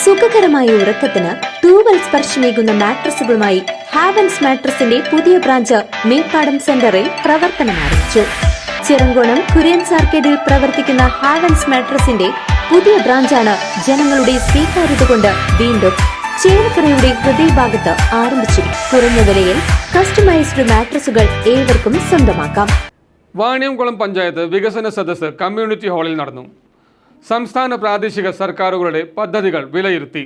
സുഖകരമായ ഉറക്കത്തിന് തൂവൽ സ്പർശമേകുന്ന മാട്രസുകളുമായി ഹാവൻസ് മാട്രസിന്റെ പുതിയ ബ്രാഞ്ച് മേപ്പാടം സെന്ററിൽ പ്രവർത്തനം ആരംഭിച്ചു. ചിറങ്കോണം കുര്യൻസ് ആർക്കേഡിൽ പ്രവർത്തിക്കുന്ന ഹാവൻസ് മാട്രസിന്റെ പുതിയ ബ്രാഞ്ചാണ് ജനങ്ങളുടെ സ്വീകാര്യത കൊണ്ട് വീണ്ടും ചേലക്കരയുടെ ഹൃദയഭാഗത്ത് ആരംഭിച്ചിരിക്കും. കുറഞ്ഞ വിലയിൽ കസ്റ്റമൈസ്ഡ് മാട്രസുകൾ ഏവർക്കും സ്വന്തമാക്കാം. വാണിയംകുളം പഞ്ചായത്ത് വികസന സദസ്സ് കമ്മ്യൂണിറ്റി ഹാളിൽ നടന്നു. സംസ്ഥാന പ്രാദേശിക സർക്കാരുകളുടെ പദ്ധതികൾ വിലയിരുത്തി.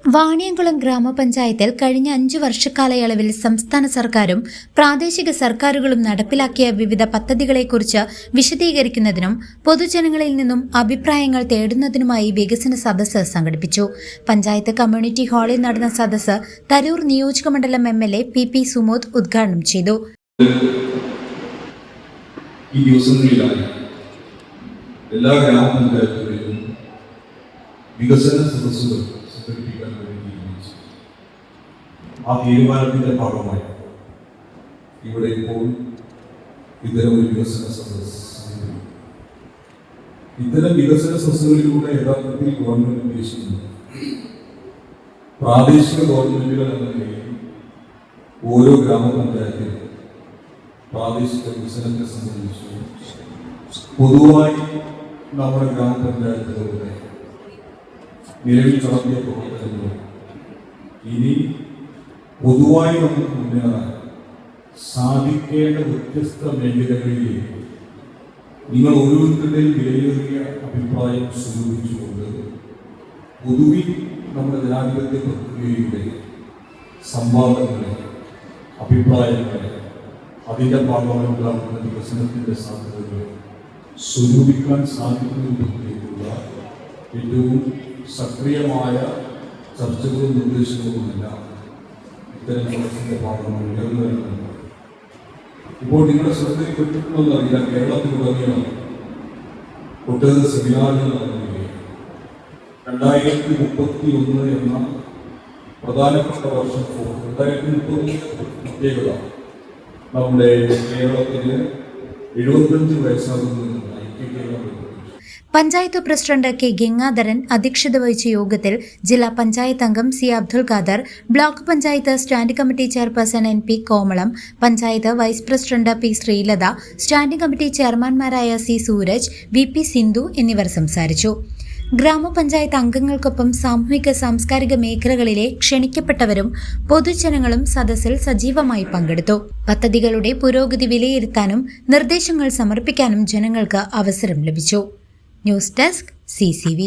വാണിയംകുളം ഗ്രാമപഞ്ചായത്തിൽ കഴിഞ്ഞ 5 വർഷക്കാലയളവിൽ സംസ്ഥാന സർക്കാരും പ്രാദേശിക സർക്കാരുകളും നടപ്പിലാക്കിയ വിവിധ പദ്ധതികളെക്കുറിച്ച് വിശദീകരിക്കുന്നതിനും പൊതുജനങ്ങളിൽ നിന്നും അഭിപ്രായങ്ങൾ തേടുന്നതിനുമായി വികസന സദസ്സ് സംഘടിപ്പിച്ചു. പഞ്ചായത്ത് കമ്മ്യൂണിറ്റി ഹാളിൽ നടന്ന സദസ്സ് തരൂർ നിയോജകമണ്ഡലം MLA PP സുമോദ് ഉദ്ഘാടനം ചെയ്തു. എല്ലാ ഗ്രാമപഞ്ചായത്തുകളിലും വികസന സദസ്സുകൾ സംഘടിപ്പിക്കാൻ വേണ്ടി തീരുമാനിച്ചു. ആ തീരുമാനത്തിന്റെ ഭാഗമായി ഇവിടെ ഇപ്പോൾ ഇത്തരം ഒരു വികസന സദസ്സ്. ഇത്തരം വികസന സദസ്സുകളിലൂടെ യഥാർത്ഥത്തിൽ ഗവൺമെന്റ് ഉദ്ദേശിക്കുന്നത് പ്രാദേശിക ഗവൺമെന്റുകൾ എന്ന നിലയിൽ ഓരോ ഗ്രാമപഞ്ചായത്തിലും പ്രാദേശിക വികസനത്തെ സംബന്ധിച്ച് പൊതുവായി നമ്മുടെ ഗ്രാമപഞ്ചായത്തുകളുടെ നിലവിൽ നടത്തിയ പ്രവർത്തനങ്ങൾ ഇനി പൊതുവായി നമുക്ക് മുന്നേറാൻ സാധിക്കേണ്ട വ്യത്യസ്ത മേഖലകളിലേക്ക് നിങ്ങൾ ഓരോരുത്തരുടെയും വിലയേറിയ അഭിപ്രായം സ്വരൂപിച്ചുകൊണ്ട് പൊതുവിൽ നമ്മുടെ ജനാധിപത്യ പ്രക്രിയയുടെ സംവാദങ്ങളെ അഭിപ്രായങ്ങളെ അതിൻ്റെ ഭാഗമായിട്ടുള്ള വികസനത്തിൻ്റെ സാധ്യതകളെ സ്വരൂപിക്കാൻ സാധിക്കുന്നതിനുള്ള ഏറ്റവും സക്രിയമായ ചർച്ചകളും നിർദ്ദേശങ്ങളുമെല്ലാം ഇത്തരം സദസ്സിൻ്റെ ഭാഗമായി ഉയർന്നു വരുന്നുണ്ട്. ഇപ്പോൾ നിങ്ങളുടെ ശ്രദ്ധയിൽപ്പെട്ടിട്ടുണ്ടെന്നറിയില്ല, കേരളത്തിലുടനീളം ഒട്ടേറെ സെമിനാറുകൾ നടന്നുകയാണ്. 2031 എന്ന പ്രധാനപ്പെട്ട വർഷം 2030 പ്രത്യേകത നമ്മുടെ കേരളത്തിന് 75 വയസ്സാകുന്നത് പഞ്ചായത്ത് പ്രസിഡന്റ് കെ ഗംഗാധരൻ അധ്യക്ഷത വഹിച്ച യോഗത്തിൽ ജില്ലാ പഞ്ചായത്ത് അംഗം C Abdul Khader, block panchayat standing committee chairperson NP Komalam, panchayat vice president P Sreelatha, standing committee ചെയർമാൻമാരായ C സൂരജ്, VP സിന്ധു എന്നിവർ സംസാരിച്ചു. ഗ്രാമപഞ്ചായത്ത് അംഗങ്ങൾക്കൊപ്പം സാമൂഹിക സാംസ്കാരിക മേഖലകളിലെ ക്ഷണിക്കപ്പെട്ടവരും പൊതുജനങ്ങളും സദസ്സിൽ സജീവമായി പങ്കെടുത്തു. പദ്ധതികളുടെ പുരോഗതി വിലയിരുത്താനും നിർദ്ദേശങ്ങൾ സമർപ്പിക്കാനും ജനങ്ങൾക്ക് അവസരം ലഭിച്ചു. News desk CCV.